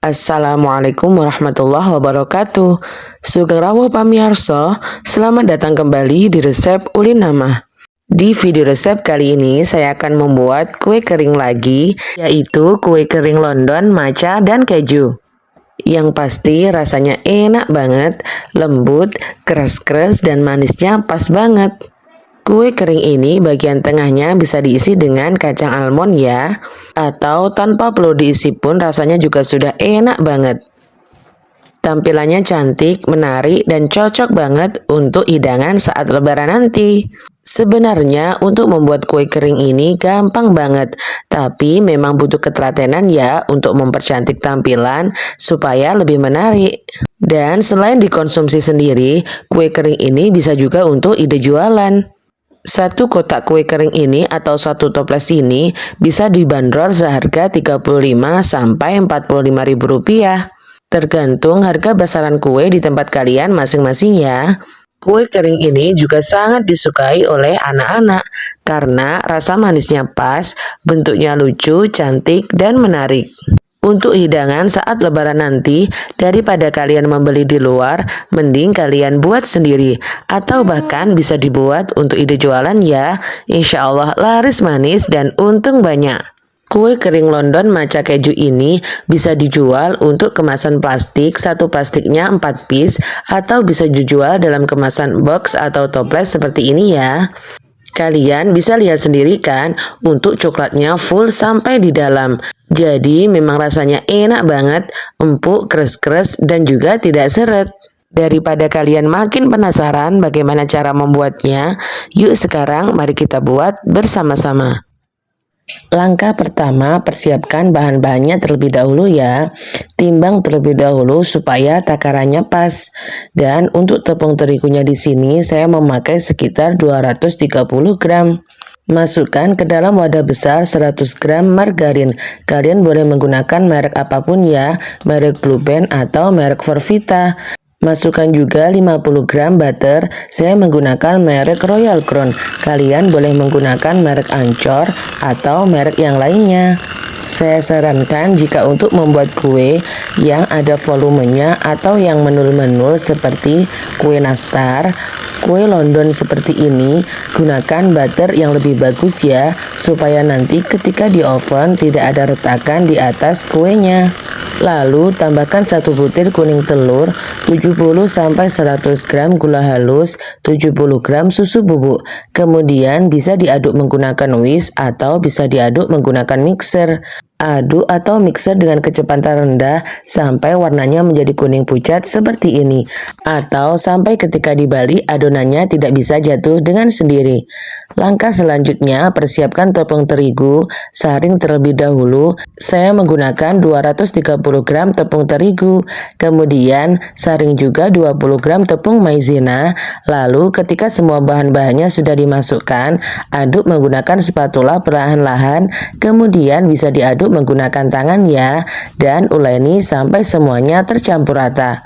Assalamualaikum warahmatullahi wabarakatuh. Sugeng rawuh pamirsa, selamat datang kembali di resep Ulin Nama. Di video resep kali ini saya akan membuat kue kering lagi, yaitu kue kering London, matcha, dan keju. Yang pasti rasanya enak banget, lembut, keras-keras, dan manisnya pas banget. Kue kering ini bagian tengahnya bisa diisi dengan kacang almond ya, atau tanpa perlu diisi pun rasanya juga sudah enak banget. Tampilannya cantik, menarik, dan cocok banget untuk hidangan saat lebaran nanti. Sebenarnya untuk membuat kue kering ini gampang banget, tapi memang butuh ketelatenan ya untuk mempercantik tampilan supaya lebih menarik. Dan selain dikonsumsi sendiri, kue kering ini bisa juga untuk ide jualan. Satu kotak kue kering ini atau satu toples ini bisa dibanderol seharga 35 sampai 45 ribu rupiah. Tergantung harga besaran kue di tempat kalian masing-masing ya. Kue kering ini juga sangat disukai oleh anak-anak karena rasa manisnya pas, bentuknya lucu, cantik, dan menarik. Untuk hidangan saat lebaran nanti, daripada kalian membeli di luar, mending kalian buat sendiri. Atau bahkan bisa dibuat untuk ide jualan ya. Insya Allah laris manis dan untung banyak. Kue kering London matcha keju ini bisa dijual untuk kemasan plastik, satu plastiknya 4 piece, atau bisa dijual dalam kemasan box atau toples seperti ini ya. Kalian bisa lihat sendiri kan, untuk coklatnya full sampai di dalam. Jadi memang rasanya enak banget, empuk, keras-keras, dan juga tidak seret. Daripada kalian makin penasaran bagaimana cara membuatnya, yuk sekarang mari kita buat bersama-sama. Langkah pertama, persiapkan bahan-bahannya terlebih dahulu ya. Timbang terlebih dahulu supaya takarannya pas. Dan untuk tepung terigunya di sini saya memakai sekitar 230 gram. Masukkan ke dalam wadah besar 100 gram margarin. Kalian boleh menggunakan merek apapun ya, merek Blue Band atau merek Forvita. Masukkan juga 50 gram butter, saya menggunakan merek Royal Crown. Kalian boleh menggunakan merek Ancor atau merek yang lainnya. Saya sarankan jika untuk membuat kue yang ada volumenya atau yang menul-menul seperti kue nastar, kue London seperti ini, gunakan butter yang lebih bagus ya, supaya nanti ketika di oven tidak ada retakan di atas kuenya. Lalu tambahkan 1 butir kuning telur, 70-100 gram gula halus, 70 gram susu bubuk. Kemudian bisa diaduk menggunakan whisk atau bisa diaduk menggunakan mixer. Aduk atau mixer dengan kecepatan rendah sampai warnanya menjadi kuning pucat seperti ini, atau sampai ketika dibalik adonannya tidak bisa jatuh dengan sendiri. Langkah selanjutnya, persiapkan tepung terigu, saring terlebih dahulu. Saya menggunakan 230 gram tepung terigu, kemudian saring juga 20 gram tepung maizena. Lalu ketika semua bahan-bahannya sudah dimasukkan, aduk menggunakan spatula perlahan-lahan, kemudian bisa diaduk menggunakan tangan ya, dan uleni sampai semuanya tercampur rata.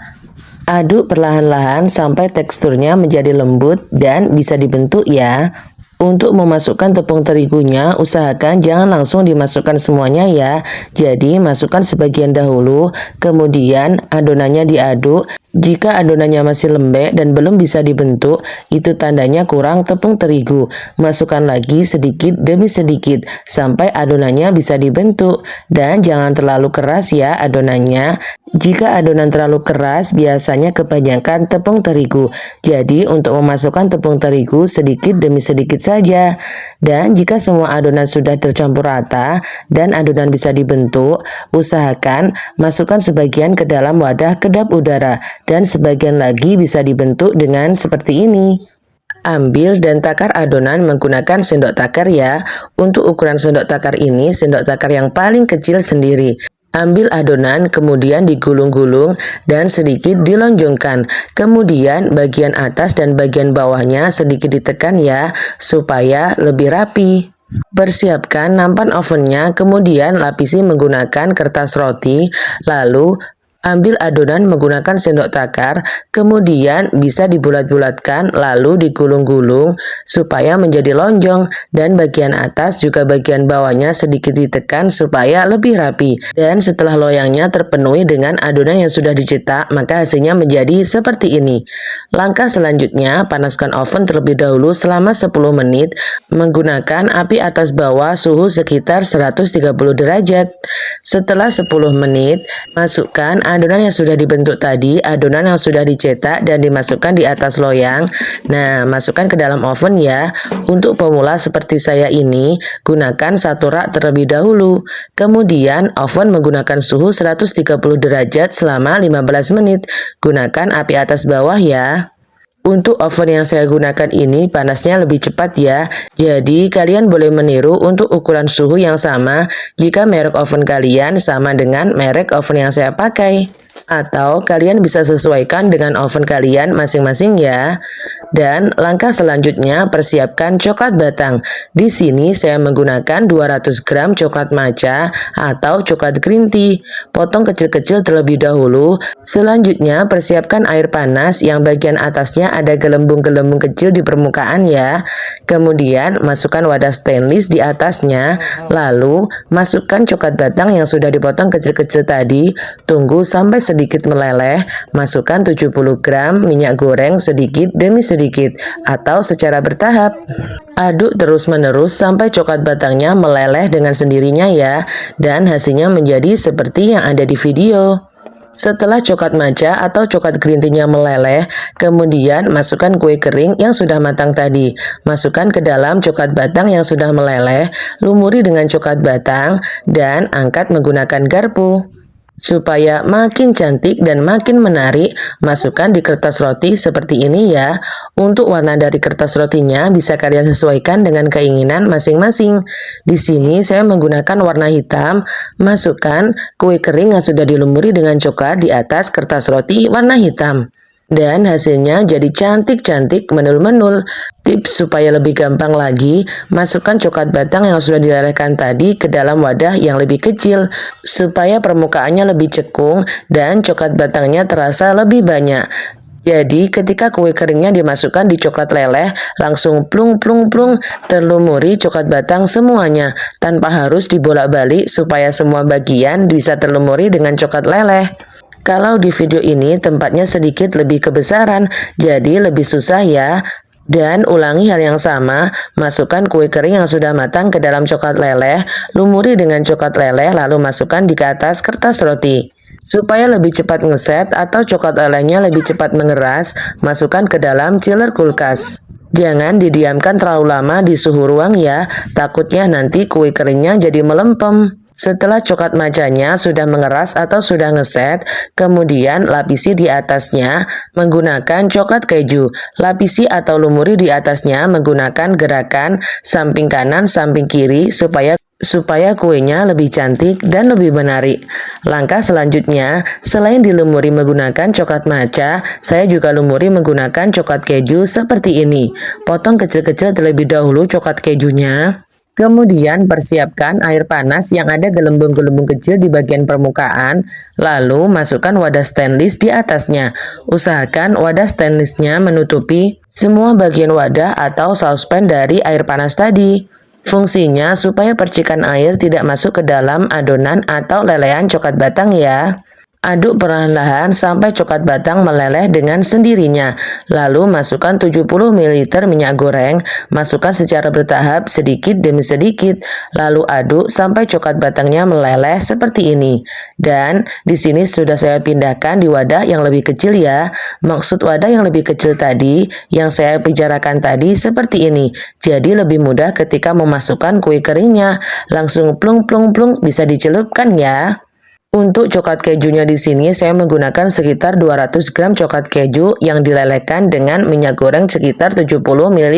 Aduk perlahan-lahan sampai teksturnya menjadi lembut dan bisa dibentuk ya. Untuk memasukkan tepung terigunya, usahakan jangan langsung dimasukkan semuanya ya. Jadi masukkan sebagian dahulu, kemudian adonannya diaduk. Jika adonannya masih lembek dan belum bisa dibentuk, itu tandanya kurang tepung terigu. Masukkan lagi sedikit demi sedikit sampai adonannya bisa dibentuk. Dan jangan terlalu keras ya adonannya. Jika adonan terlalu keras, biasanya kebanyakan tepung terigu. Jadi untuk memasukkan tepung terigu sedikit demi sedikit saja. Dan jika semua adonan sudah tercampur rata dan adonan bisa dibentuk, usahakan masukkan sebagian ke dalam wadah kedap udara. Dan sebagian lagi bisa dibentuk dengan seperti ini. Ambil dan takar adonan menggunakan sendok takar ya. Untuk ukuran sendok takar ini, sendok takar yang paling kecil sendiri. Ambil adonan, kemudian digulung-gulung dan sedikit dilonjongkan. Kemudian bagian atas dan bagian bawahnya sedikit ditekan ya, supaya lebih rapi. Persiapkan nampan ovennya, kemudian lapisi menggunakan kertas roti, lalu Ambil adonan menggunakan sendok takar, kemudian bisa dibulat-bulatkan lalu digulung-gulung supaya menjadi lonjong dan bagian atas juga bagian bawahnya sedikit ditekan supaya lebih rapi. Dan setelah loyangnya terpenuhi dengan adonan yang sudah dicetak, maka hasilnya menjadi seperti ini. Langkah selanjutnya, panaskan oven terlebih dahulu selama 10 menit menggunakan api atas bawah suhu sekitar 130 derajat. Setelah 10 menit, masukkan adonan yang sudah dibentuk tadi, adonan yang sudah dicetak dan dimasukkan di atas loyang. Nah, masukkan ke dalam oven ya. Untuk pemula seperti saya ini, gunakan 1 rak terlebih dahulu. Kemudian oven menggunakan suhu 130 derajat selama 15 menit. Gunakan api atas bawah ya. Untuk oven yang saya gunakan ini panasnya lebih cepat ya. Jadi kalian boleh meniru untuk ukuran suhu yang sama jika merek oven kalian sama dengan merek oven yang saya pakai. Atau kalian bisa sesuaikan dengan oven kalian masing-masing ya. Dan langkah selanjutnya persiapkan coklat batang. Di sini saya menggunakan 200 gram coklat matcha atau coklat green tea. Potong kecil-kecil terlebih dahulu. Selanjutnya persiapkan air panas yang bagian atasnya ada gelembung-gelembung kecil di permukaan ya. Kemudian masukkan wadah stainless di atasnya. Lalu masukkan coklat batang yang sudah dipotong kecil-kecil tadi. Tunggu sampai sedikit meleleh. Masukkan 70 gram minyak goreng sedikit demi sedikit atau secara bertahap. Aduk terus-menerus sampai coklat batangnya meleleh dengan sendirinya ya. Dan hasilnya menjadi seperti yang ada di video. Setelah coklat matcha atau coklat green tea-nya meleleh, kemudian masukkan kue kering yang sudah matang tadi. Masukkan ke dalam coklat batang yang sudah meleleh, lumuri dengan coklat batang, dan angkat menggunakan garpu. Supaya makin cantik dan makin menarik, masukkan di kertas roti seperti ini ya. Untuk warna dari kertas rotinya bisa kalian sesuaikan dengan keinginan masing-masing. Di sini saya menggunakan warna hitam. Masukkan kue kering yang sudah dilumuri dengan coklat di atas kertas roti warna hitam. Dan hasilnya jadi cantik-cantik menul-menul. Tips supaya lebih gampang lagi, masukkan coklat batang yang sudah dilelehkan tadi ke dalam wadah yang lebih kecil, supaya permukaannya lebih cekung dan coklat batangnya terasa lebih banyak. Jadi ketika kue keringnya dimasukkan di coklat leleh, langsung plung-plung-plung terlumuri coklat batang semuanya, tanpa harus dibolak-balik supaya semua bagian bisa terlumuri dengan coklat leleh. Kalau di video ini tempatnya sedikit lebih kebesaran, jadi lebih susah ya. Dan ulangi hal yang sama, masukkan kue kering yang sudah matang ke dalam coklat leleh, lumuri dengan coklat leleh lalu masukkan di atas kertas roti. Supaya lebih cepat ngeset atau coklat lelehnya lebih cepat mengeras, masukkan ke dalam chiller kulkas. Jangan didiamkan terlalu lama di suhu ruang ya, takutnya nanti kue keringnya jadi melempem. Setelah coklat matchanya sudah mengeras atau sudah ngeset, kemudian lapisi di atasnya menggunakan coklat keju. Lapisi atau lumuri di atasnya menggunakan gerakan samping kanan samping kiri supaya kuenya lebih cantik dan lebih menarik. Langkah selanjutnya, selain dilumuri menggunakan coklat matcha, saya juga lumuri menggunakan coklat keju seperti ini. Potong kecil-kecil terlebih dahulu coklat kejunya. Kemudian persiapkan air panas yang ada gelembung-gelembung kecil di bagian permukaan, lalu masukkan wadah stainless di atasnya. Usahakan wadah stainlessnya menutupi semua bagian wadah atau saucepan dari air panas tadi. Fungsinya supaya percikan air tidak masuk ke dalam adonan atau lelehan coklat batang ya. Aduk perlahan-lahan sampai coklat batang meleleh dengan sendirinya. Lalu masukkan 70 ml minyak goreng, masukkan secara bertahap sedikit demi sedikit. Lalu aduk sampai coklat batangnya meleleh seperti ini. Dan di sini sudah saya pindahkan di wadah yang lebih kecil ya. Maksud wadah yang lebih kecil tadi, yang saya bicarakan tadi seperti ini. Jadi lebih mudah ketika memasukkan kue keringnya. Langsung plung-plung-plung bisa dicelupkan ya. Untuk coklat kejunya di sini saya menggunakan sekitar 200 gram coklat keju yang dilelehkan dengan minyak goreng sekitar 70 ml.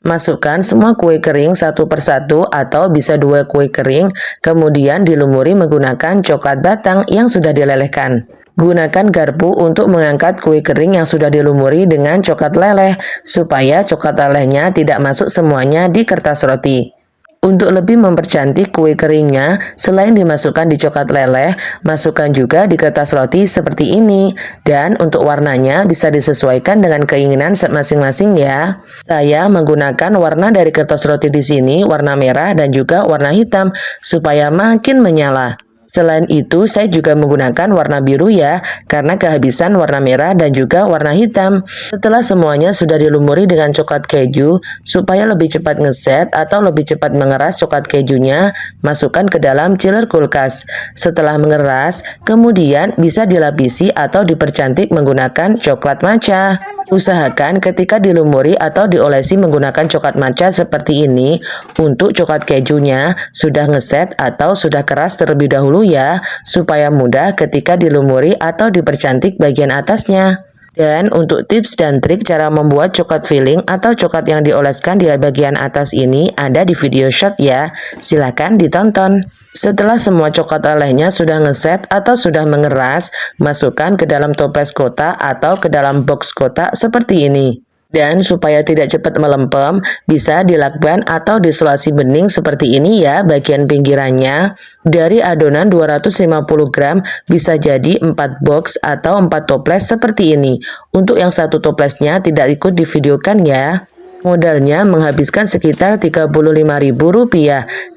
Masukkan semua kue kering satu persatu atau bisa 2 kue kering, kemudian dilumuri menggunakan coklat batang yang sudah dilelehkan. Gunakan garpu untuk mengangkat kue kering yang sudah dilumuri dengan coklat leleh, supaya coklat lelehnya tidak masuk semuanya di kertas roti. Untuk lebih mempercantik kue keringnya, selain dimasukkan di coklat leleh, masukkan juga di kertas roti seperti ini. Dan untuk warnanya bisa disesuaikan dengan keinginan masing-masing ya. Saya menggunakan warna dari kertas roti di sini, warna merah dan juga warna hitam, supaya makin menyala. Selain itu, saya juga menggunakan warna biru ya, karena kehabisan warna merah dan juga warna hitam. Setelah semuanya sudah dilumuri dengan coklat keju, supaya lebih cepat ngeset atau lebih cepat mengeras coklat kejunya, masukkan ke dalam chiller kulkas. Setelah mengeras, kemudian bisa dilapisi atau dipercantik menggunakan coklat matcha. Usahakan ketika dilumuri atau diolesi menggunakan coklat matcha seperti ini, untuk coklat kejunya sudah ngeset atau sudah keras terlebih dahulu ya, supaya mudah ketika dilumuri atau dipercantik bagian atasnya. Dan untuk tips dan trik cara membuat coklat filling atau coklat yang dioleskan di bagian atas ini ada di video short ya, silakan ditonton. Setelah semua coklat lelehnya sudah ngeset atau sudah mengeras, masukkan ke dalam toples kotak atau ke dalam box kotak seperti ini. Dan supaya tidak cepat melempem, bisa dilakban atau disolasi bening seperti ini ya bagian pinggirannya. Dari adonan 250 gram bisa jadi 4 box atau 4 toples seperti ini. Untuk yang satu toplesnya tidak ikut divideokan ya. Modalnya menghabiskan sekitar Rp35.000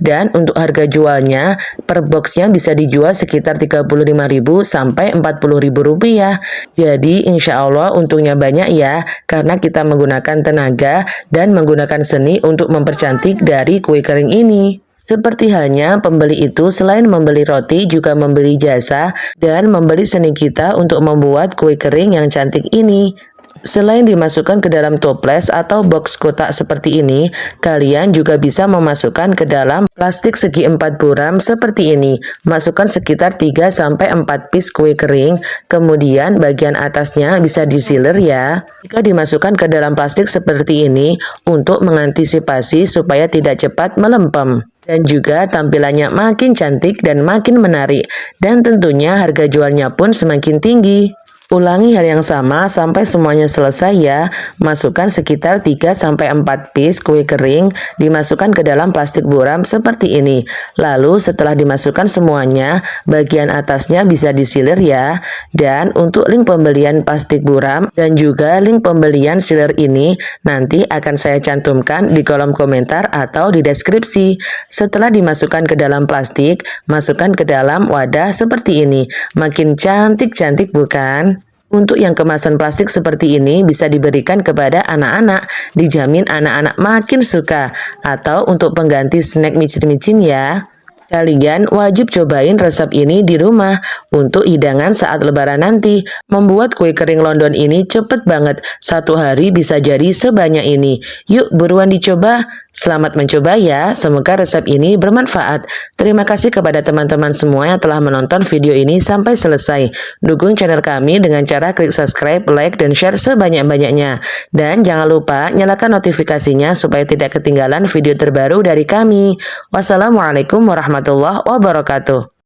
dan untuk harga jualnya per boxnya bisa dijual sekitar Rp35.000 sampai Rp40.000. Jadi insya Allah untungnya banyak ya karena kita menggunakan tenaga dan menggunakan seni untuk mempercantik dari kue kering ini. Seperti halnya pembeli itu selain membeli roti juga membeli jasa dan membeli seni kita untuk membuat kue kering yang cantik ini. Selain dimasukkan ke dalam toples atau box kotak seperti ini, kalian juga bisa memasukkan ke dalam plastik segi 4 buram seperti ini. Masukkan sekitar 3-4 piece kue kering, kemudian bagian atasnya bisa disiler ya. Jika dimasukkan ke dalam plastik seperti ini, untuk mengantisipasi supaya tidak cepat melempem. Dan juga tampilannya makin cantik dan makin menarik, dan tentunya harga jualnya pun semakin tinggi. Ulangi hal yang sama sampai semuanya selesai ya. Masukkan sekitar 3-4 piece kue kering, dimasukkan ke dalam plastik buram seperti ini. Lalu setelah dimasukkan semuanya, bagian atasnya bisa disiler ya. Dan untuk link pembelian plastik buram dan juga link pembelian sealer ini nanti akan saya cantumkan di kolom komentar atau di deskripsi. Setelah dimasukkan ke dalam plastik, masukkan ke dalam wadah seperti ini. Makin cantik-cantik bukan? Untuk yang kemasan plastik seperti ini bisa diberikan kepada anak-anak, dijamin anak-anak makin suka. Atau untuk pengganti snack micin-micin ya. Kalian wajib cobain resep ini di rumah untuk hidangan saat lebaran nanti. Membuat kue kering London ini cepet banget, 1 hari bisa jadi sebanyak ini. Yuk buruan dicoba. Selamat mencoba ya, semoga resep ini bermanfaat. Terima kasih kepada teman-teman semua yang telah menonton video ini sampai selesai. Dukung channel kami dengan cara klik subscribe, like, dan share sebanyak-banyaknya. Dan jangan lupa nyalakan notifikasinya supaya tidak ketinggalan video terbaru dari kami. Wassalamualaikum warahmatullahi wabarakatuh.